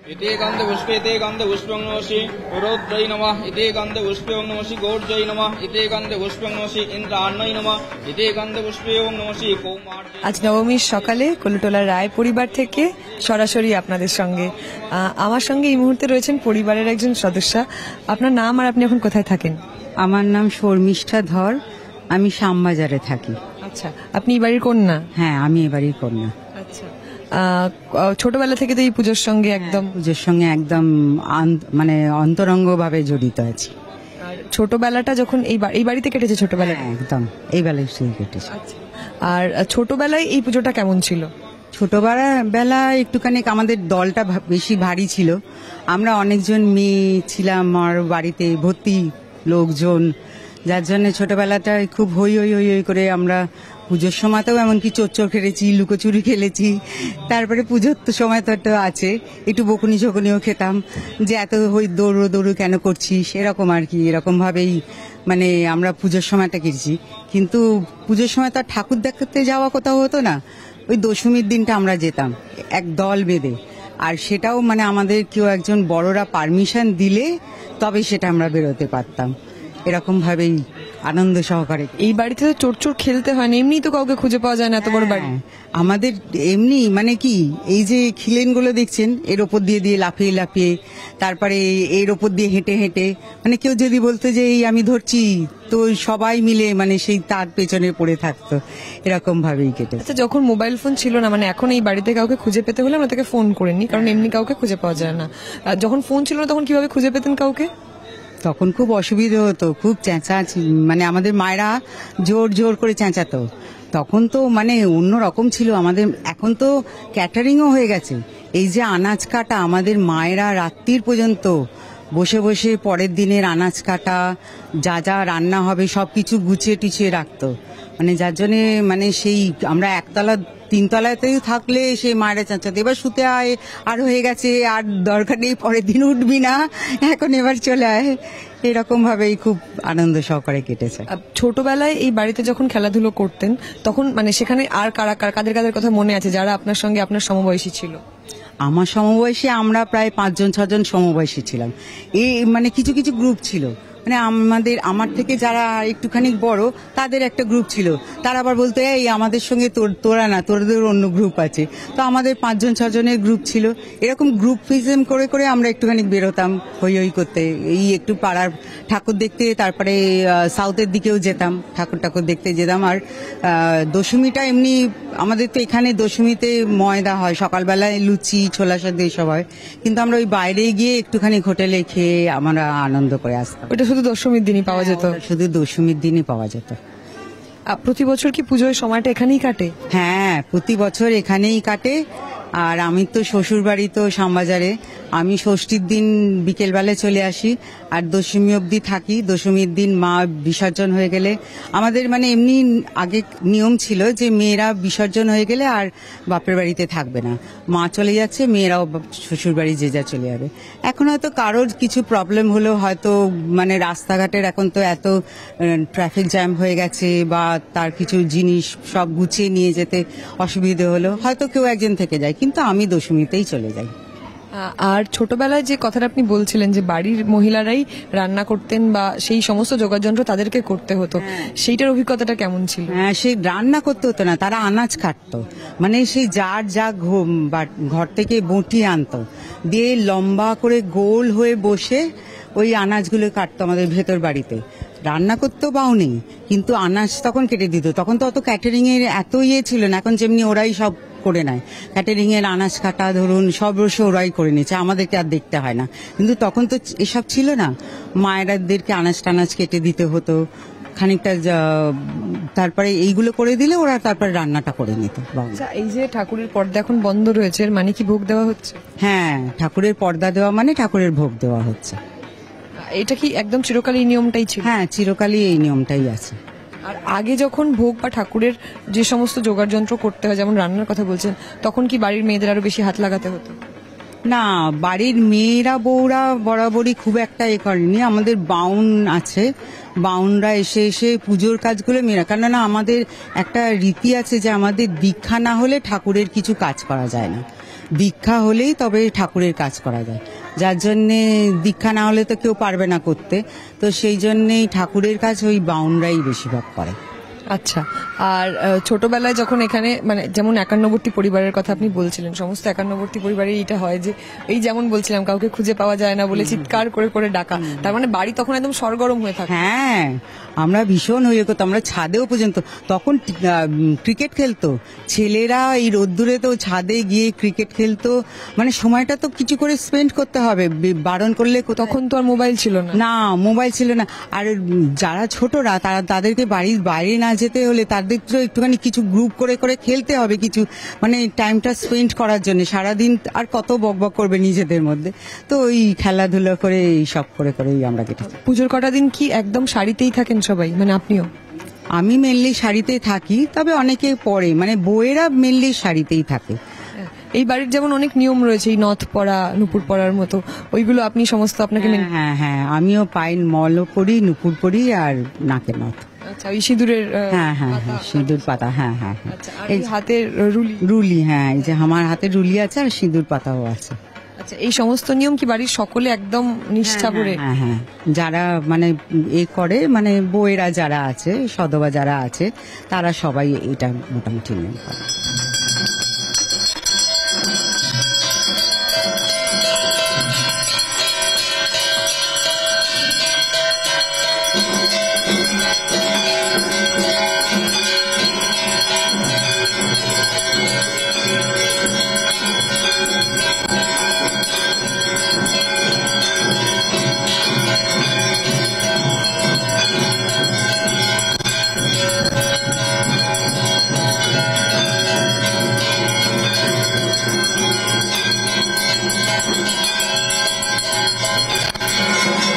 इति गन्धे पुष्पे इति गन्धे पुष्पं नमसि रुद्रै नमः इति गन्धे पुष्पे ओं नमसि गौर्जै नमः इति गन्धे पुष्पं नमसि इन्द्राण्यै नमः इति गन्धे पुष्पे ओं नमसि कौमार्यै। আজ নবমীর সকালে কলুটোলার রায় পরিবার থেকে সরাসরি আপনাদের সঙ্গে আমার সঙ্গে এই মুহূর্তে রয়েছেন পরিবারের একজন সদস্য। আপনার নাম আর আপনি এখন কোথায় থাকেন? আমার নাম শর্মিষ্ঠা ধর, আমি শ্যামবাজারে থাকি। আচ্ছা, আপনি এই বাড়ির কন্যা? হ্যাঁ, আমি এই বাড়ির কন্যা। আচ্ছা, ছোটবেলা থেকে তো এই পুজোর সঙ্গে একদম মানে অন্তরঙ্গ ভাবে জড়িত আছি। আর ছোটবেলাটা যখন এই বাড়িতে কেটেছে ছোটবেলা? একদম এই বেলায় কেটেছে। আচ্ছা, আর ছোটবেলায় এই পুজোটা কেমন ছিল? ছোটবেলা একটুখানি আমাদের দলটা বেশি ভারী ছিল, আমরা অনেকজন মেয়ে ছিলাম আর বাড়িতে ভর্তি লোকজন, যার জন্য ছোটবেলাটা খুব হই হই হই হই করে আমরা পুজোর সময়তেও এমনকি চোর খেলেছি, লুকোচুরি খেলেছি। তারপরে পুজোর তো সময় তো একটা আছে, একটু বকুনি ঝকুনিও খেতাম যে এত হই দৌড়ো কেন করছিস, এরকম আর কি। এরকম ভাবেই মানে আমরা পুজোর সময়টা কেটেছি। কিন্তু পুজোর সময় তো আর ঠাকুর দেখতে যাওয়া কোথাও হতো না, ওই দশমীর দিনটা আমরা যেতাম এক দল বেঁধে, আর সেটাও মানে আমাদের কেউ একজন বড়রা পারমিশন দিলে তবে সেটা আমরা বেরোতে পারতাম। এরকম ভাবেই আনন্দ সহকারে। এই বাড়িতে তো চোর খেলতে হয় না, এমনি তো কাউকে খুঁজে পাওয়া যায় না এত বড় বাড়ি। আমাদের এমনি মানে কি, এই যে খিলেনগুলো দেখছেন এর ওপর দিয়ে লাফিয়ে তারপরে এর ওপর দিয়ে হেঁটে মানে কেউ যদি বলতো যে এই আমি ধরছি, তো সবাই মিলে মানে সেই তার পেছনে পড়ে থাকতো, এরকম ভাবেই কেটে। আচ্ছা, যখন মোবাইল ফোন ছিল না, মানে এখন এই বাড়িতে কাউকে খুঁজে পেতে হলে আমরা তাকে ফোন করিনি, কারণ এমনি কাউকে খুঁজে পাওয়া যায় না। যখন ফোন ছিল না তখন কিভাবে খুঁজে পেতেন কাউকে? তখন খুব অসুবিধা হতো, খুব চেঁচাচ্ছি, মানে আমাদের মায়েরা জোর করে চেঁচাতো। তখন তো মানে অন্য রকম ছিল আমাদের। এখন তো ক্যাটারিংও হয়ে গেছে। এই যে আনাজ কাটা, আমাদের মায়েরা রাত্রির পর্যন্ত বসে পরের দিনের আনাজ কাটা, যা রান্না হবে সবকিছু গুছিয়ে টুছিয়ে রাখতো। মানে যার জন্যে মানে সেই আমরা একতলা তিনতলাতেই থাকলে সেই মায়েরা চেঁচাতে, এবার শুতে আয়, আর হয়ে গেছে, আর দরকার নেই, পরের দিন উঠবি না, এখন এবার চলে আয়। এরকম ভাবেই খুব আনন্দ সহকারে কেটেছে। ছোটবেলায় এই বাড়িতে যখন খেলাধুলো করতেন তখন মানে সেখানে আর কাদের কথা মনে আছে যারা আপনার সঙ্গে আপনার সমবয়সী ছিল? আমার সমবয়সী আমরা প্রায় 5-6জন সমবয়সী ছিলাম। এই মানে কিছু গ্রুপ ছিল, মানে আমার থেকে যারা একটুখানি বড় তাদের একটা গ্রুপ ছিল, তারা আবার বলতো এই আমাদের সঙ্গে তোরা না, তোদের অন্য গ্রুপ আছে। তো আমাদের 5-6জনের গ্রুপ ছিল। এরকম গ্রুপ ফিজম করে আমরা একটুখানি বেরোতাম হই করতে, এই একটু পাড়ার ঠাকুর দেখতে, তারপরে সাউথের দিকেও যেতাম, ঠাকুর দেখতে যেতাম। আর দশমীটা এমনি আমাদের তো এখানে দশমীতে ময়দা হয়, সকালবেলায় লুচি ছোলা সেদ্ধ এইসব হয়, কিন্তু আমরা ওই বাইরে গিয়ে একটুখানি হোটেলে খেয়ে আমরা আনন্দ করে আসতাম। ওটা শুধু দশমীর দিনই পাওয়া যেত? শুধু দশমীর দিনই পাওয়া যেত। প্রতি বছর কি পুজোর সময়টা এখানেই কাটে? হ্যাঁ, প্রতি বছর এখানেই কাটে। আর আমি তো শ্বশুর বাড়ি তো শ্যামবাজারে, আমি ষষ্ঠীর দিন বিকেলবেলা চলে আসি আর দশমী অবধি থাকি। দশমীর দিন মা বিসর্জন হয়ে গেলে, আমাদের মানে এমনি আগে নিয়ম ছিল যে মেয়েরা বিসর্জন হয়ে গেলে আর বাপের বাড়িতে থাকবে না, মা চলে যাচ্ছে, মেয়েরাও শ্বশুর বাড়ি যে যা চলে যাবে। এখন হয়তো কারোর কিছু প্রবলেম হলো, হয়তো মানে রাস্তাঘাটের এখন তো এত ট্রাফিক জ্যাম হয়ে গেছে, বা তার কিছু জিনিস সব গুছিয়ে নিয়ে যেতে অসুবিধে হলো, হয়তো কেউ একজন থেকে যায়, কিন্তু আমি দশমীতেই চলে যাই। আর ছোটবেলায় যে কথাটা আপনি বলছিলেন যে বাড়ির মহিলারাই রান্না করতেন বা সেই সমস্ত যোগাযন্ত্র তাদেরকে করতে হতো, সেইটার অভিজ্ঞতাটা কেমন ছিল? হ্যাঁ, সেই রান্না করতে হতো না, তারা আনাজ কাটতো, মানে সেই যা ঘর থেকে বটি আনতো, দিয়ে লম্বা করে গোল হয়ে বসে ওই আনাজগুলো কাটতো আমাদের ভেতর বাড়িতে। রান্না করতেও পাও নেই, কিন্তু আনাজ তখন কেটে দিত। তখন তো অত ক্যাটারিং এর এত ছিল না, এখন যেমনি ওরাই সব করে নেয়, ক্যাটারিং এর আনাজ কাটা ধরুন সব রসে ওরাই করে নিচ্ছে, আমাদেরকে আর দেখতে হয় না। কিন্তু তখন তো এসব ছিল না, মায়েরাদেরকে আনাজ টানাজ কেটে দিতে হতো খানিকটা, তারপরে এইগুলো করে দিলে ওরা তারপরে রান্নাটা করে নিত। এই যে ঠাকুরের পর্দা এখন বন্ধ রয়েছে, মানে কি ভোগ দেওয়া হচ্ছে? হ্যাঁ, ঠাকুরের পর্দা দেওয়া মানে ঠাকুরের ভোগ দেওয়া হচ্ছে। এটা কি একদম চিরকালই এই নিয়মটাই ছিল? হ্যাঁ, চিরকালই এই নিয়মটাই আছে। আর আগে যখন ভোগ বা ঠাকুরের যে সমস্ত জোগাড় যন্ত্র করতে হয়, যেমন রান্নার কথা বলছেন, তখন কি বাড়ির মেয়েদের আরো বেশি হাত লাগাতে হতো? না, বাড়ির মেয়েরা বউরা বরাবরই খুব একটা করেনি। আমাদের বাউন আছে, বাউনরা এসে পুজোর কাজগুলো মেয়েরা, কেননা আমাদের একটা রীতি আছে যে আমাদের দীক্ষা না হলে ঠাকুরের কিছু কাজ করা যায় না। দীক্ষা হলেই তবে ঠাকুরের কাজ করা যায়, যার জন্যে দীক্ষা না হলে তো কেউ পারবে না করতে। তো সেই জন্যেই ঠাকুরের কাজ ওই বাউনরাই বেশিরভাগ করে। আচ্ছা, আর ছোটবেলায় যখন এখানে মানে যেমন একান্নবর্তী পরিবারের কথা আপনি বলছিলেন, সমস্ত একান্নবর্তী পরিবারে এটা হয় যে এই যেমন বলছিলাম কাউকে খুঁজে পাওয়া যায় না বলে চিৎকার করে করে ডাকা, তার মানে বাড়ি তখন একদম সরগরম হয়ে থাকে। হ্যাঁ, আমরা ভীষণ হয়ে করতো, আমরা ছাদেও পর্যন্ত তখন ক্রিকেট খেলতো ছেলেরা, এই রোদ্দুরে তো ছাদে গিয়ে ক্রিকেট খেলতো, মানে সময়টা তো কিছু করে স্পেন্ড করতে হবে, বারণ করলে তখন তো আর মোবাইল ছিল না। না, মোবাইল ছিল না। আর যারা ছোটরা তাদেরকে বাড়ির বাইরে না যেতে হলে তাদের তো একটুখানি কিছু গ্রুপ করে করে খেলতে হবে, কিছু মানে টাইমটা স্পেন্ড করার জন্য। সারাদিন আর কত বকবক করবে নিজেদের মধ্যে, তো ওই খেলাধুলা করে এই সব করে করেই আমরা কেটেছি। পুজোর কটা দিন কি একদম শাড়িতেই থাকেন সবাই, মানে আপনিও? আমি মেনলি শাড়িতেই থাকি, তবে অনেকে পরে মানে বউয়েরা মেনলি শাড়িতেই থাকে। এই বাড়ির যেমন অনেক নিয়ম রয়েছে, এই নথ পরা, নুপুর পরার মতো, ওইগুলো আপনি সমস্ত আপনাকে হ্যাঁ হ্যাঁ, আমিও পাইন মলও পরি, নুপুর পরি আর নাকে নথ। আচ্ছা, ওই সিঁদুরের হ্যাঁ হ্যাঁ হ্যাঁ, সিঁদুর পাতা, হ্যাঁ হ্যাঁ হ্যাঁ। আচ্ছা, আর এই হাতের রুলি? রুলি, হ্যাঁ, এই যে আমার হাতে রুলি আছে আর সিঁদুর পাতাও আছে। আচ্ছা, এই সমস্ত নিয়ম কি বাড়ির সকলে একদম নিষ্ঠা করে? হ্যাঁ হ্যাঁ, যারা মানে এ করে মানে বউয়েরা যারা আছে, সধবা যারা আছে, তারা সবাই এটা মোটামুটি নিয়ম করে।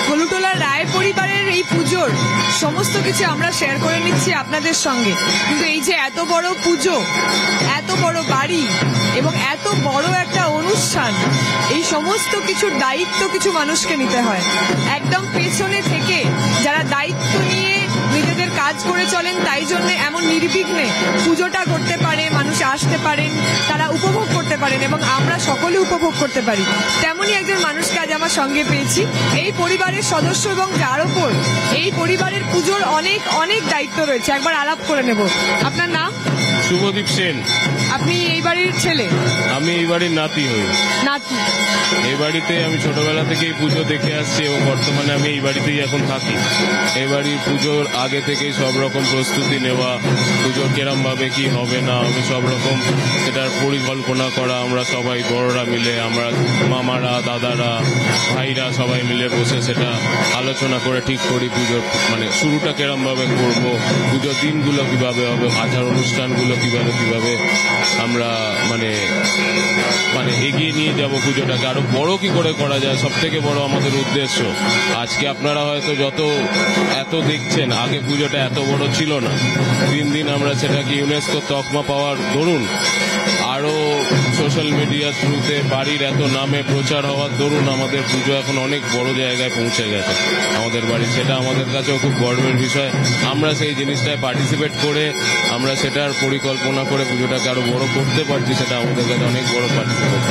কলুটোলা রায় পরিবারের এই পুজোর সমস্ত কিছু আমরা শেয়ার করে নিচ্ছি আপনাদের সঙ্গে, কিন্তু এই যে এত বড় পুজো, এত বড় বাড়ি এবং এত বড় একটা অনুষ্ঠান, এই সমস্ত কিছুর দায়িত্ব কিছু মানুষকে নিতে হয়। একদম পেছনে থেকে যারা দায়িত্ব নিয়ে নিজেদের কাজ করে চলেন, তাই জন্য এমন নির্বিঘ্নে পুজোটা করতে পারে, মানুষ আসতে পারেন, তারা উপভোগ করতে পারেন এবং আমরা সকলে উপভোগ করতে পারি। তেমনই একজন মানুষকে আজ আমার সঙ্গে পেয়েছি, এই পরিবারের সদস্য এবং যার ওপর এই পরিবারের পুজোর অনেক অনেক দায়িত্ব রয়েছে। একবার আলাপ করে নেব। আপনার নাম? শুভদীপ সেন। আপনি এই বাড়ির ছেলে? আমি এই বাড়ির নাতি হই। নাতি? এই বাড়িতে আমি ছোটবেলা থেকেই পুজো দেখে আসছি এবং বর্তমানে আমি এই বাড়িতেই এখন থাকি। এই বাড়ির পুজোর আগে থেকেই সব রকম প্রস্তুতি নেওয়া, পুজোর কিরম ভাবে কি হবে না হবে সব রকম এটার পরিকল্পনা করা, আমরা সবাই বড়রা মিলে, আমরা মামারা, দাদারা, ভাইরা সবাই মিলে বসে সেটা আলোচনা করে ঠিক করি পুজোর মানে শুরুটা কিরম ভাবে করবো, পুজোর দিনগুলো কিভাবে হবে, আচার অনুষ্ঠানগুলো কিভাবে আমরা মানে মানে এগিয়ে নিয়ে যাব পুজোটাকে, আরো বড় কি করে করা যায়, সব থেকে বড় আমাদের উদ্দেশ্য। আজকে আপনারা হয়তো এত দেখছেন, আগে পুজোটা এত বড় ছিল না, দিন দিন আমরা সেটাকে ইউনেস্কো তকমা পাওয়ার দরুন, আরো সোশ্যাল মিডিয়ার থ্রুতে বাড়ির এত নামে প্রচার হওয়ার দরুন আমাদের পুজো এখন অনেক বড় জায়গায় পৌঁছে গেছে আমাদের বাড়ি। সেটা আমাদের কাছেও খুব গর্বের বিষয়। আমরা সেই জিনিসটায় পার্টিসিপেট করে আমরা সেটার পরিকল্পনা করে পুজোটাকে আরো বড় করতে পারছি, সেটা আমাদের কাছে অনেক বড় পার্টিসিপেট।